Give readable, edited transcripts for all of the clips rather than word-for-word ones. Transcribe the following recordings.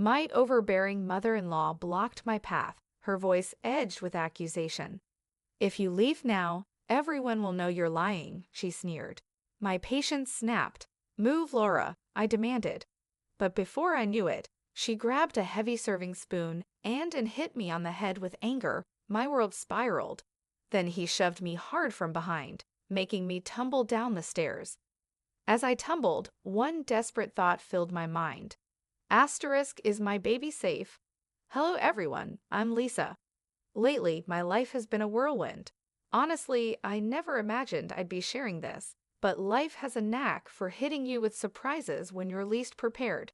My overbearing mother-in-law blocked my path, her voice edged with accusation. "If you leave now, everyone will know you're lying," she sneered. My patience snapped. "Move, Laura," I demanded. But before I knew it, she grabbed a heavy serving spoon and hit me on the head with anger. My world spiraled. Then he shoved me hard from behind, making me tumble down the stairs. As I tumbled, one desperate thought filled my mind. Asterisk, is my baby safe? Hello everyone, I'm Lisa. Lately, my life has been a whirlwind. Honestly, I never imagined I'd be sharing this, but life has a knack for hitting you with surprises when you're least prepared.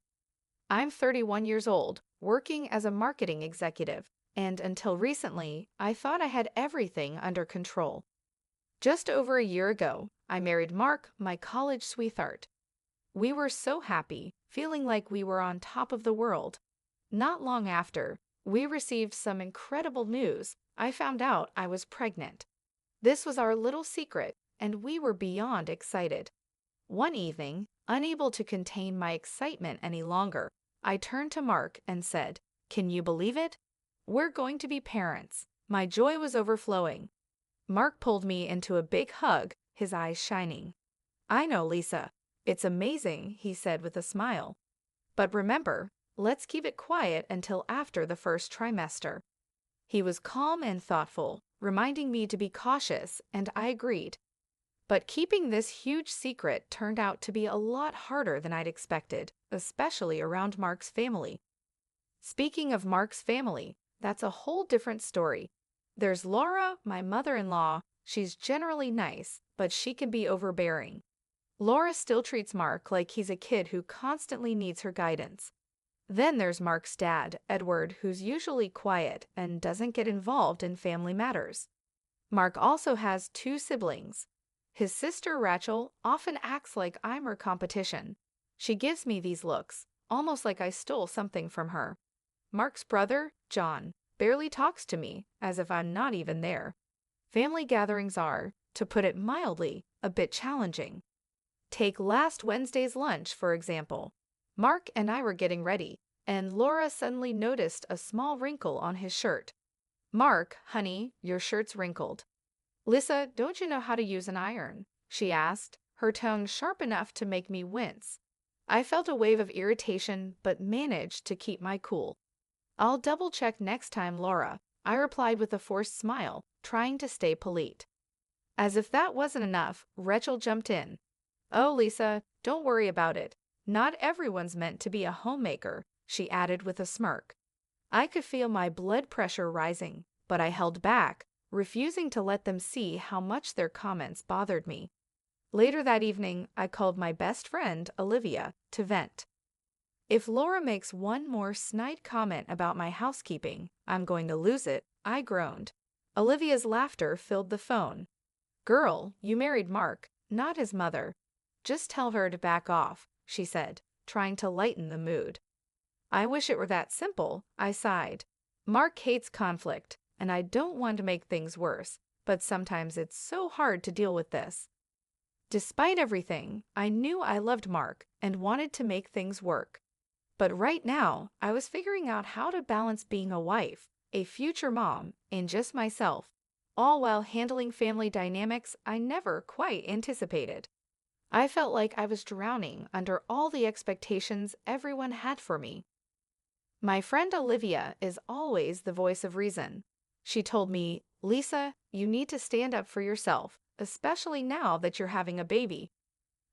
I'm 31 years old, working as a marketing executive, and until recently, I thought I had everything under control. Just over a year ago, I married Mark, my college sweetheart. We were so happy, feeling like we were on top of the world. Not long after, we received some incredible news. I found out I was pregnant. This was our little secret, and we were beyond excited. One evening, unable to contain my excitement any longer, I turned to Mark and said, "Can you believe it? We're going to be parents." My joy was overflowing. Mark pulled me into a big hug, his eyes shining. "I know, Lisa. It's amazing," he said with a smile. "But remember, let's keep it quiet until after the first trimester." He was calm and thoughtful, reminding me to be cautious, and I agreed. But keeping this huge secret turned out to be a lot harder than I'd expected, especially around Mark's family. Speaking of Mark's family, that's a whole different story. There's Laura, my mother-in-law. She's generally nice, but she can be overbearing. Laura still treats Mark like he's a kid who constantly needs her guidance. Then there's Mark's dad, Edward, who's usually quiet and doesn't get involved in family matters. Mark also has two siblings. His sister, Rachel, often acts like I'm her competition. She gives me these looks, almost like I stole something from her. Mark's brother, John, barely talks to me, as if I'm not even there. Family gatherings are, to put it mildly, a bit challenging. Take last Wednesday's lunch, for example. Mark and I were getting ready, and Laura suddenly noticed a small wrinkle on his shirt. "Mark, honey, your shirt's wrinkled." "Lisa, don't you know how to use an iron?" she asked, her tone sharp enough to make me wince. I felt a wave of irritation, but managed to keep my cool. "I'll double-check next time, Laura," I replied with a forced smile, trying to stay polite. As if that wasn't enough, Rachel jumped in. "Oh, Lisa, don't worry about it. Not everyone's meant to be a homemaker," she added with a smirk. I could feel my blood pressure rising, but I held back, refusing to let them see how much their comments bothered me. Later that evening, I called my best friend, Olivia, to vent. "If Laura makes one more snide comment about my housekeeping, I'm going to lose it," I groaned. Olivia's laughter filled the phone. "Girl, you married Mark, not his mother. Just tell her to back off," she said, trying to lighten the mood. "I wish it were that simple," I sighed. "Mark hates conflict, and I don't want to make things worse, but sometimes it's so hard to deal with this." Despite everything, I knew I loved Mark and wanted to make things work. But right now, I was figuring out how to balance being a wife, a future mom, and just myself, all while handling family dynamics I never quite anticipated. I felt like I was drowning under all the expectations everyone had for me. My friend Olivia is always the voice of reason. She told me, "Lisa, you need to stand up for yourself, especially now that you're having a baby."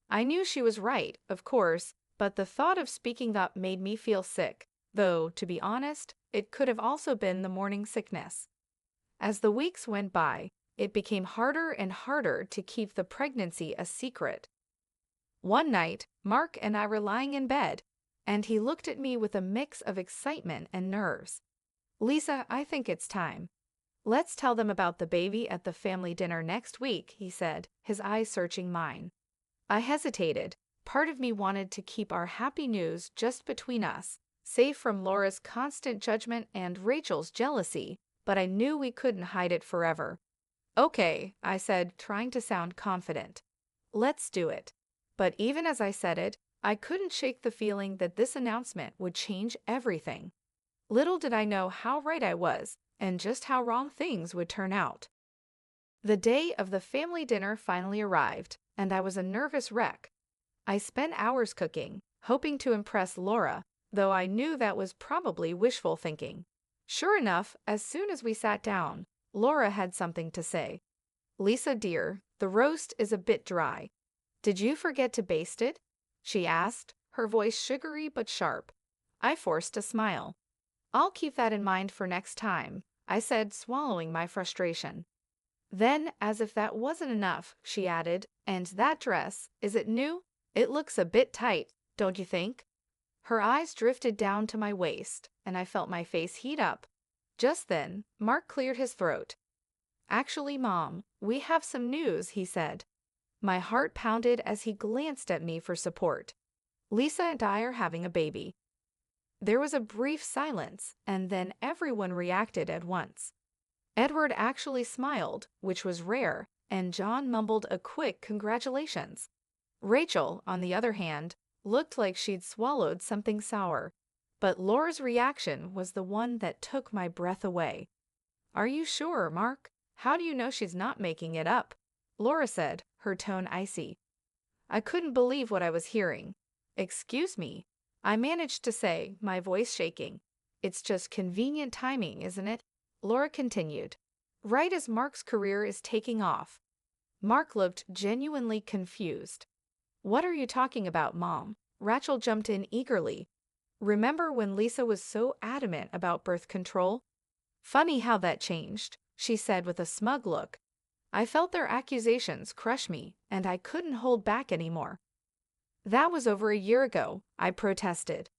I knew she was right, of course, but the thought of speaking up made me feel sick, though, to be honest, it could have also been the morning sickness. As the weeks went by, it became harder and harder to keep the pregnancy a secret. One night, Mark and I were lying in bed, and he looked at me with a mix of excitement and nerves. "Lisa, I think it's time. Let's tell them about the baby at the family dinner next week," he said, his eyes searching mine. I hesitated. Part of me wanted to keep our happy news just between us, safe from Laura's constant judgment and Rachel's jealousy, but I knew we couldn't hide it forever. "Okay," I said, trying to sound confident. "Let's do it." But even as I said it, I couldn't shake the feeling that this announcement would change everything. Little did I know how right I was, and just how wrong things would turn out. The day of the family dinner finally arrived, and I was a nervous wreck. I spent hours cooking, hoping to impress Laura, though I knew that was probably wishful thinking. Sure enough, as soon as we sat down, Laura had something to say. "Lisa dear, the roast is a bit dry. Did you forget to baste it?" she asked, her voice sugary but sharp. I forced a smile. "I'll keep that in mind for next time," I said, swallowing my frustration. Then, as if that wasn't enough, she added, "And that dress, is it new? It looks a bit tight, don't you think?" Her eyes drifted down to my waist, and I felt my face heat up. Just then, Mark cleared his throat. "Actually, Mom, we have some news," he said. My heart pounded as he glanced at me for support. "Lisa and I are having a baby." There was a brief silence, and then everyone reacted at once. Edward actually smiled, which was rare, and John mumbled a quick congratulations. Rachel, on the other hand, looked like she'd swallowed something sour. But Laura's reaction was the one that took my breath away. "Are you sure, Mark? How do you know she's not making it up?" Laura said, her tone icy. I couldn't believe what I was hearing. "Excuse me," I managed to say, my voice shaking. "It's just convenient timing, isn't it?" Laura continued. "Right as Mark's career is taking off." Mark looked genuinely confused. "What are you talking about, Mom?" Rachel jumped in eagerly. "Remember when Lisa was so adamant about birth control?" "Funny how that changed," she said with a smug look. I felt their accusations crush me, and I couldn't hold back anymore. "That was over a year ago," I protested.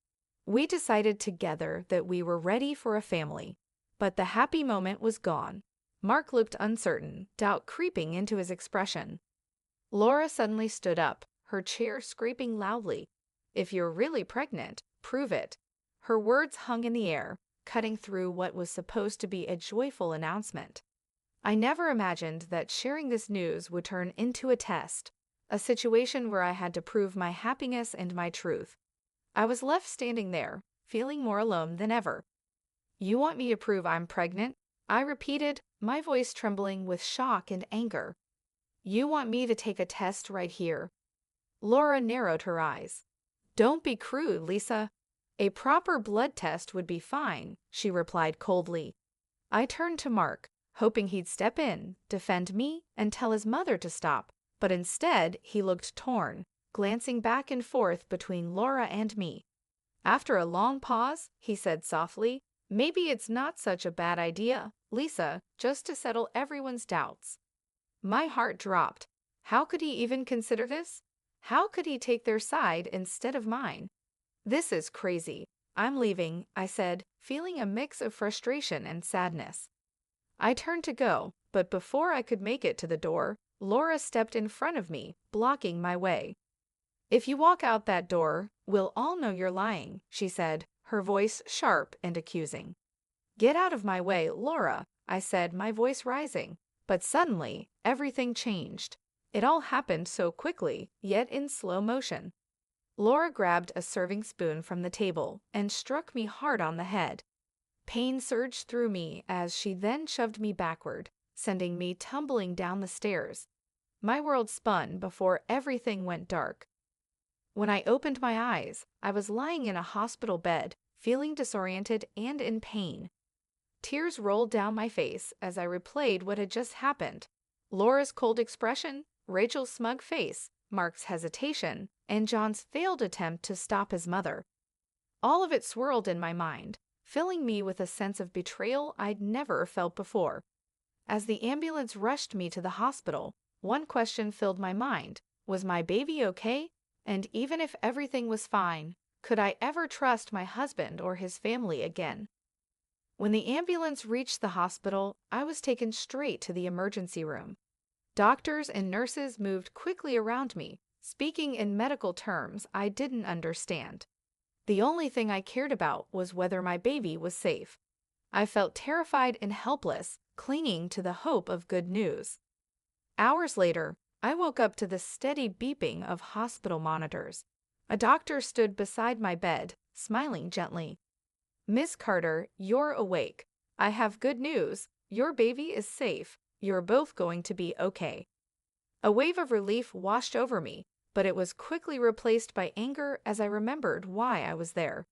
"We decided together that we were ready for a family." But the happy moment was gone. Mark looked uncertain, doubt creeping into his expression. Laura suddenly stood up, her chair scraping loudly. "If you're really pregnant, prove it." Her words hung in the air, cutting through what was supposed to be a joyful announcement. I never imagined that sharing this news would turn into a test, a situation where I had to prove my happiness and my truth. I was left standing there, feeling more alone than ever. "You want me to prove I'm pregnant?" I repeated, my voice trembling with shock and anger. "You want me to take a test right here?" Laura narrowed her eyes. "Don't be crude, Lisa. A proper blood test would be fine," she replied coldly. I turned to Mark, hoping he'd step in, defend me, and tell his mother to stop, but instead he looked torn, glancing back and forth between Laura and me. After a long pause, he said softly, "Maybe it's not such a bad idea, Lisa, just to settle everyone's doubts." My heart dropped. How could he even consider this? How could he take their side instead of mine? "This is crazy. I'm leaving," I said, feeling a mix of frustration and sadness. I turned to go, but before I could make it to the door, Laura stepped in front of me, blocking my way. "If you walk out that door, we'll all know you're lying," she said, her voice sharp and accusing. "Get out of my way, Laura," I said, my voice rising. But suddenly, everything changed. It all happened so quickly, yet in slow motion. Laura grabbed a serving spoon from the table and struck me hard on the head. Pain surged through me as she then shoved me backward, sending me tumbling down the stairs. My world spun before everything went dark. When I opened my eyes, I was lying in a hospital bed, feeling disoriented and in pain. Tears rolled down my face as I replayed what had just happened. Laura's cold expression, Rachel's smug face, Mark's hesitation, and John's failed attempt to stop his mother. All of it swirled in my mind, filling me with a sense of betrayal I'd never felt before. As the ambulance rushed me to the hospital, one question filled my mind. Was my baby okay? And even if everything was fine, could I ever trust my husband or his family again? When the ambulance reached the hospital, I was taken straight to the emergency room. Doctors and nurses moved quickly around me, speaking in medical terms I didn't understand. The only thing I cared about was whether my baby was safe. I felt terrified and helpless, clinging to the hope of good news. Hours later, I woke up to the steady beeping of hospital monitors. A doctor stood beside my bed, smiling gently. "Miss Carter, you're awake. I have good news. Your baby is safe. You're both going to be okay." A wave of relief washed over me, but it was quickly replaced by anger as I remembered why I was there.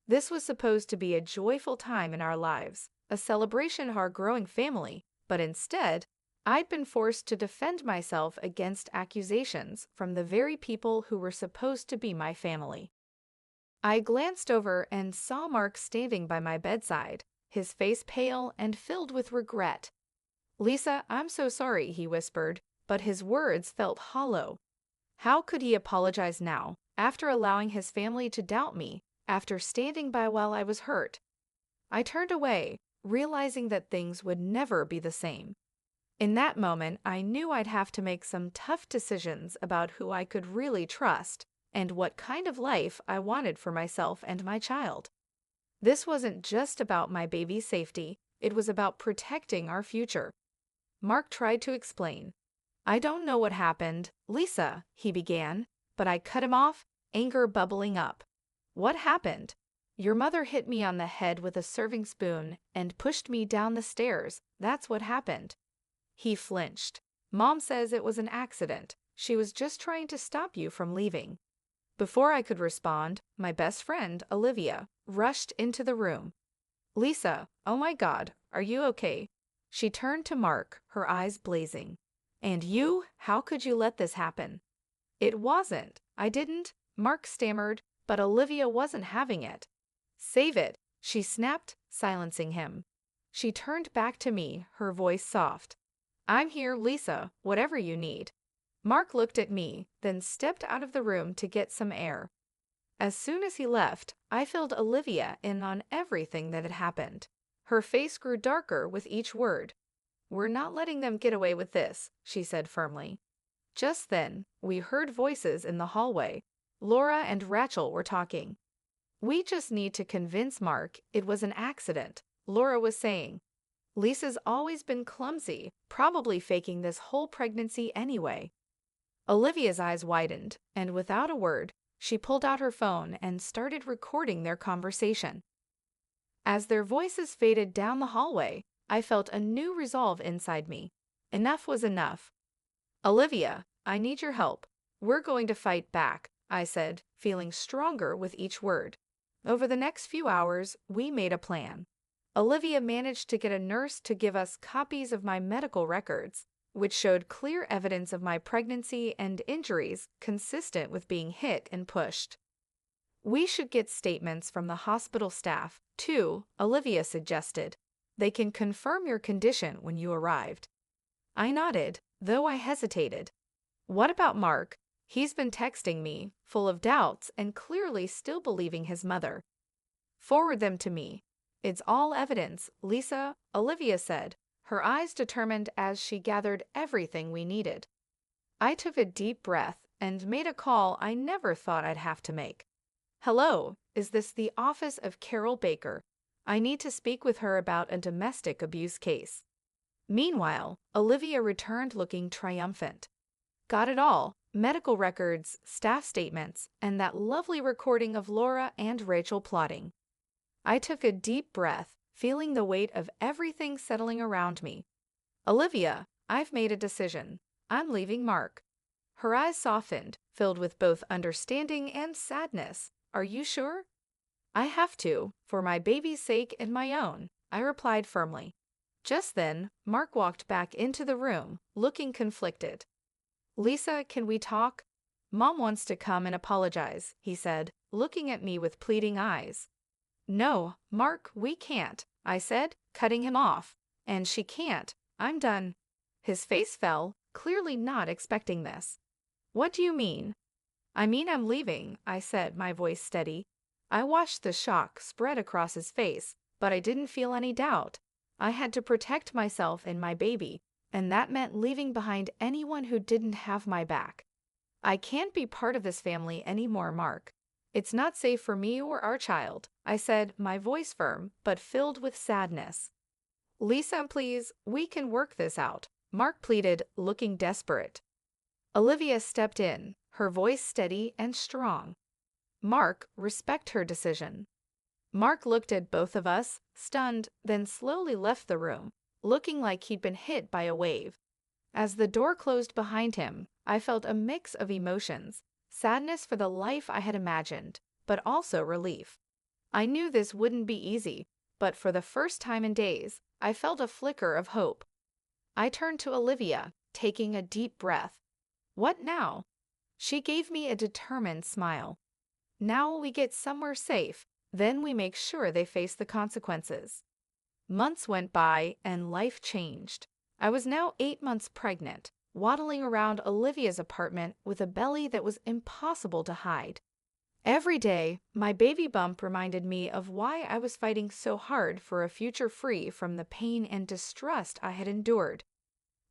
This was supposed to be a joyful time in our lives, a celebration of our growing family, but instead, I'd been forced to defend myself against accusations from the very people who were supposed to be my family. I glanced over and saw Mark standing by my bedside, his face pale and filled with regret. "Lisa, I'm so sorry," he whispered, but his words felt hollow. How could he apologize now, after allowing his family to doubt me, after standing by while I was hurt? I turned away, realizing that things would never be the same. In that moment, I knew I'd have to make some tough decisions about who I could really trust and what kind of life I wanted for myself and my child. This wasn't just about my baby's safety, it was about protecting our future. Mark tried to explain. "I don't know what happened, Lisa," he began, but I cut him off, anger bubbling up. "What happened?" "Your mother hit me on the head with a serving spoon and pushed me down the stairs. That's what happened." He flinched. "Mom says it was an accident. She was just trying to stop you from leaving." Before I could respond, my best friend, Olivia, rushed into the room. "Lisa, oh my God, are you okay?" She turned to Mark, her eyes blazing. "And you? How could you let this happen?" "It wasn't. I didn't," Mark stammered, but Olivia wasn't having it. "Save it," she snapped, silencing him. She turned back to me, her voice soft. "I'm here, Lisa, whatever you need." Mark looked at me, then stepped out of the room to get some air. As soon as he left, I filled Olivia in on everything that had happened. Her face grew darker with each word. "We're not letting them get away with this," she said firmly. Just then, we heard voices in the hallway. Laura and Rachel were talking. "We just need to convince Mark it was an accident," Laura was saying. "Lisa's always been clumsy, probably faking this whole pregnancy anyway." Olivia's eyes widened, and without a word, she pulled out her phone and started recording their conversation. As their voices faded down the hallway, I felt a new resolve inside me. Enough was enough. "Olivia, I need your help. We're going to fight back," I said, feeling stronger with each word. Over the next few hours, we made a plan. Olivia managed to get a nurse to give us copies of my medical records, which showed clear evidence of my pregnancy and injuries consistent with being hit and pushed. "We should get statements from the hospital staff, too," Olivia suggested. "They can confirm your condition when you arrived." I nodded, though I hesitated. "What about Mark? He's been texting me, full of doubts and clearly still believing his mother." "Forward them to me. It's all evidence, Lisa," Olivia said, her eyes determined as she gathered everything we needed. I took a deep breath and made a call I never thought I'd have to make. "Hello, is this the office of Carol Baker? I need to speak with her about a domestic abuse case." Meanwhile, Olivia returned looking triumphant. "Got it all. Medical records, staff statements, and that lovely recording of Laura and Rachel plotting." I took a deep breath, feeling the weight of everything settling around me. "Olivia, I've made a decision. I'm leaving Mark." Her eyes softened, filled with both understanding and sadness. "Are you sure?" "I have to, for my baby's sake and my own," I replied firmly. Just then, Mark walked back into the room, looking conflicted. "Lisa, can we talk?" "Mom wants to come and apologize," he said, looking at me with pleading eyes. "No, Mark, we can't," I said, cutting him off. "And she can't. I'm done." His face fell, clearly not expecting this. "What do you mean?" "I mean I'm leaving," I said, my voice steady. I watched the shock spread across his face, but I didn't feel any doubt. I had to protect myself and my baby, and that meant leaving behind anyone who didn't have my back. "I can't be part of this family anymore, Mark. It's not safe for me or our child," I said, my voice firm but filled with sadness. "Lisa, please, we can work this out," Mark pleaded, looking desperate. Olivia stepped in, her voice steady and strong. Mark, respect her decision. Mark looked at both of us, stunned, then slowly left the room, looking like he'd been hit by a wave. As the door closed behind him, I felt a mix of emotions, sadness for the life I had imagined, but also relief. I knew this wouldn't be easy, but for the first time in days, I felt a flicker of hope. I turned to Olivia, taking a deep breath. What now? She gave me a determined smile. Now we get somewhere safe, then we make sure they face the consequences. Months went by and life changed. I was now 8 months pregnant, waddling around Olivia's apartment with a belly that was impossible to hide. Every day, my baby bump reminded me of why I was fighting so hard for a future free from the pain and distrust I had endured.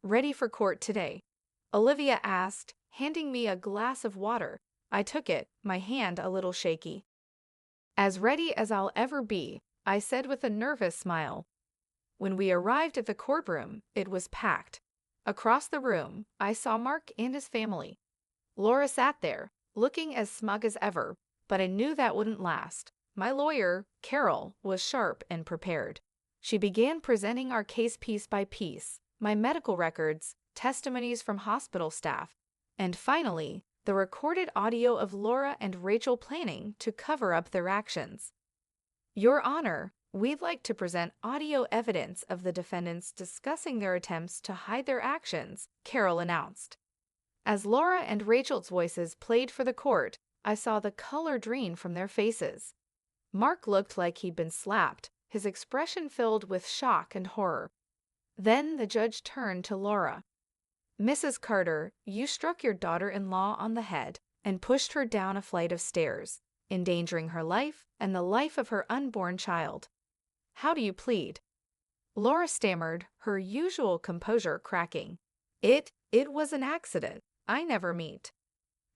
"Ready for court today?" Olivia asked, handing me a glass of water. I took it, my hand a little shaky. "As ready as I'll ever be," I said with a nervous smile. When we arrived at the courtroom, it was packed. Across the room, I saw Mark and his family. Laura sat there, looking as smug as ever, but I knew that wouldn't last. My lawyer, Carol, was sharp and prepared. She began presenting our case piece by piece, my medical records, testimonies from hospital staff, and finally, the recorded audio of Laura and Rachel planning to cover up their actions. "Your Honor, we'd like to present audio evidence of the defendants discussing their attempts to hide their actions," Carol announced. As Laura and Rachel's voices played for the court, I saw the color drain from their faces. Mark looked like he'd been slapped, his expression filled with shock and horror. Then the judge turned to Laura. "Mrs. Carter, you struck your daughter-in-law on the head and pushed her down a flight of stairs, endangering her life and the life of her unborn child. How do you plead?" Laura stammered, her usual composure cracking. It was an accident. I never meant."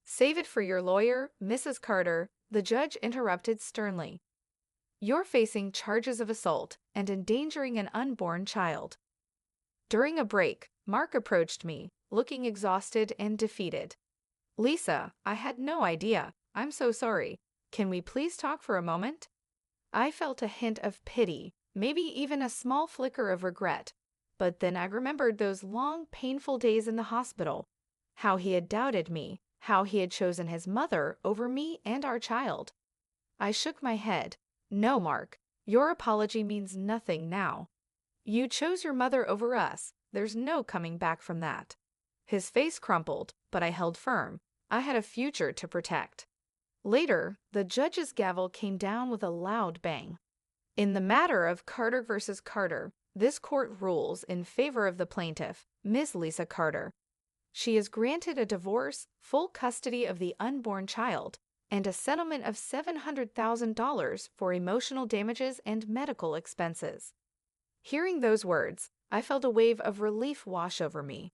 "Save it for your lawyer, Mrs. Carter," the judge interrupted sternly. "You're facing charges of assault and endangering an unborn child." During a break, Mark approached me, looking exhausted and defeated. "Lisa, I had no idea. I'm so sorry. Can we please talk for a moment?" I felt a hint of pity, maybe even a small flicker of regret. But then I remembered those long, painful days in the hospital, how he had doubted me, how he had chosen his mother over me and our child. I shook my head. "No, Mark, your apology means nothing now. You chose your mother over us. There's no coming back from that." His face crumpled, but I held firm. I had a future to protect. Later, the judge's gavel came down with a loud bang. In the matter of Carter versus Carter, this court rules in favor of the plaintiff, Ms. Lisa Carter. She is granted a divorce, full custody of the unborn child, and a settlement of $700,000 for emotional damages and medical expenses. Hearing those words, I felt a wave of relief wash over me.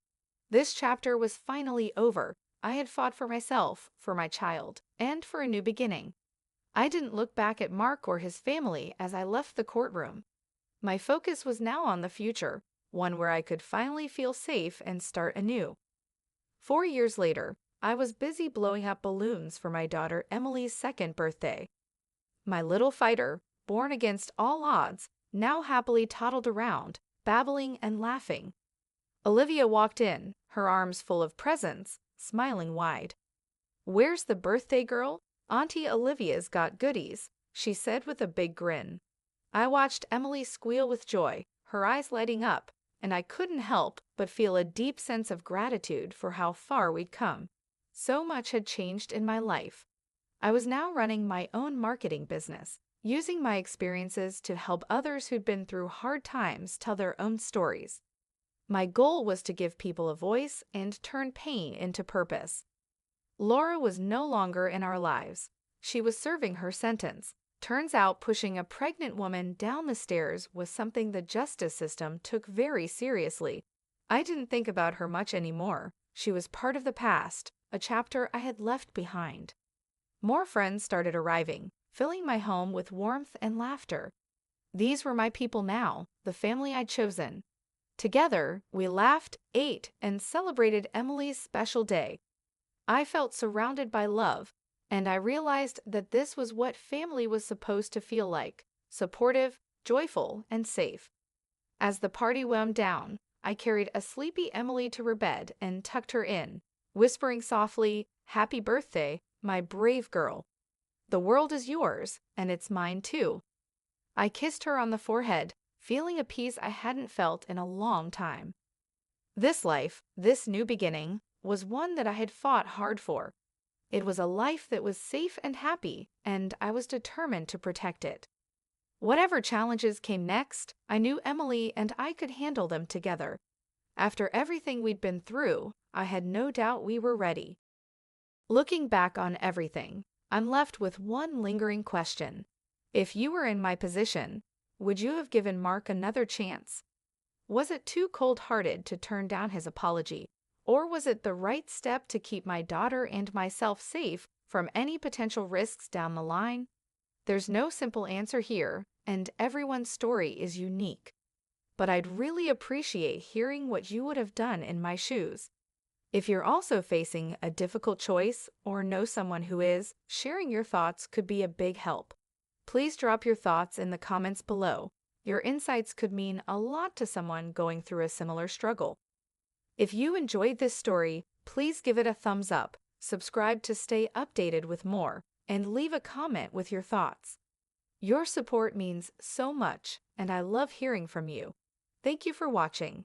This chapter was finally over. I had fought for myself, for my child, and for a new beginning. I didn't look back at Mark or his family as I left the courtroom. My focus was now on the future, one where I could finally feel safe and start anew. 4 years later, I was busy blowing up balloons for my daughter Emily's 2nd birthday. My little fighter, born against all odds, now happily toddled around, babbling and laughing. Olivia walked in, her arms full of presents, smiling wide. "Where's the birthday girl? Auntie Olivia's got goodies," she said with a big grin. I watched Emily squeal with joy, her eyes lighting up, and I couldn't help but feel a deep sense of gratitude for how far we'd come. So much had changed in my life. I was now running my own marketing business, using my experiences to help others who'd been through hard times tell their own stories. My goal was to give people a voice and turn pain into purpose. Laura was no longer in our lives. She was serving her sentence. Turns out pushing a pregnant woman down the stairs was something the justice system took very seriously. I didn't think about her much anymore. She was part of the past, a chapter I had left behind. More friends started arriving, filling my home with warmth and laughter. These were my people now, the family I'd chosen. Together, we laughed, ate, and celebrated Emily's special day. I felt surrounded by love, And I realized that this was what family was supposed to feel like: supportive, joyful, and safe. As the party wound down, I carried a sleepy Emily to her bed and tucked her in, whispering softly, "Happy birthday, my brave girl. The world is yours, and it's mine too." I kissed her on the forehead, feeling a peace I hadn't felt in a long time. This life, this new beginning, was one that I had fought hard for. It was a life that was safe and happy, and I was determined to protect it. Whatever challenges came next, I knew Emily and I could handle them together. After everything we'd been through, I had no doubt we were ready. Looking back on everything, I'm left with one lingering question. If you were in my position, would you have given Mark another chance? Was it too cold-hearted to turn down his apology, or was it the right step to keep my daughter and myself safe from any potential risks down the line? There's no simple answer here, and everyone's story is unique. But I'd really appreciate hearing what you would have done in my shoes. If you're also facing a difficult choice or know someone who is, sharing your thoughts could be a big help. Please drop your thoughts in the comments below. Your insights could mean a lot to someone going through a similar struggle. If you enjoyed this story, please give it a thumbs up, subscribe to stay updated with more, and leave a comment with your thoughts. Your support means so much, and I love hearing from you. Thank you for watching.